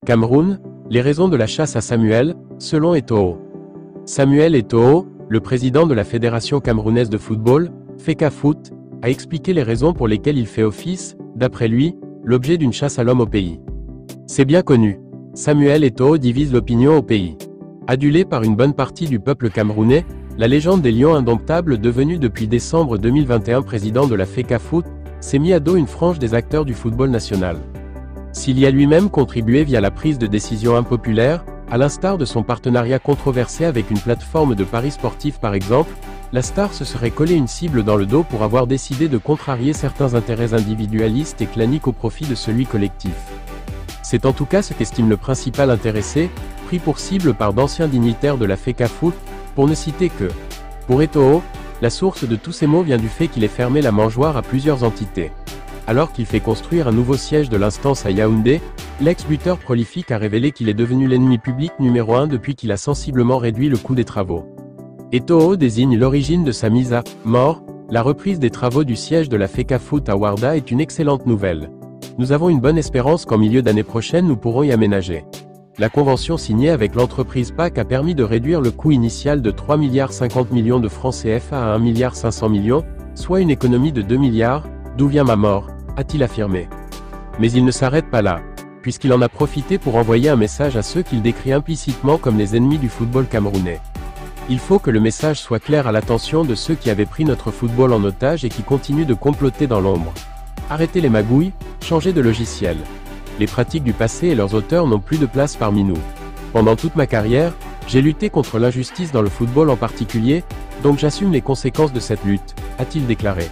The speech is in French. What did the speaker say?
Cameroun, les raisons de la chasse à Samuel, selon Eto'o. Samuel Eto'o, le président de la Fédération camerounaise de football, FECAFOOT, a expliqué les raisons pour lesquelles il fait office, d'après lui, l'objet d'une chasse à l'homme au pays. C'est bien connu. Samuel Eto'o divise l'opinion au pays. Adulé par une bonne partie du peuple camerounais, la légende des Lions indomptables devenu depuis décembre 2021 président de la FECAFOOT, s'est mis à dos une frange des acteurs du football national. S'il y a lui-même contribué via la prise de décisions impopulaires, à l'instar de son partenariat controversé avec une plateforme de paris sportifs par exemple, la star se serait collé une cible dans le dos pour avoir décidé de contrarier certains intérêts individualistes et claniques au profit de celui collectif. C'est en tout cas ce qu'estime le principal intéressé, pris pour cible par d'anciens dignitaires de la FECAFOOT, pour ne citer que. Pour Eto'o, la source de tous ces mots vient du fait qu'il ait fermé la mangeoire à plusieurs entités. Alors qu'il fait construire un nouveau siège de l'instance à Yaoundé, l'ex-buteur prolifique a révélé qu'il est devenu l'ennemi public numéro 1 depuis qu'il a sensiblement réduit le coût des travaux. Eto'o désigne l'origine de sa mise à mort. La reprise des travaux du siège de la FECAFOOT à Ouarda est une excellente nouvelle. Nous avons une bonne espérance qu'en milieu d'année prochaine nous pourrons y aménager. La convention signée avec l'entreprise PAC a permis de réduire le coût initial de 3,50 milliards de francs CFA à 1,5 milliard, soit une économie de 2 milliards, d'où vient ma mort, a-t-il affirmé. Mais il ne s'arrête pas là, puisqu'il en a profité pour envoyer un message à ceux qu'il décrit implicitement comme les ennemis du football camerounais. Il faut que le message soit clair à l'attention de ceux qui avaient pris notre football en otage et qui continuent de comploter dans l'ombre. Arrêtez les magouilles, changez de logiciel. Les pratiques du passé et leurs auteurs n'ont plus de place parmi nous. Pendant toute ma carrière, j'ai lutté contre l'injustice dans le football en particulier, donc j'assume les conséquences de cette lutte, a-t-il déclaré.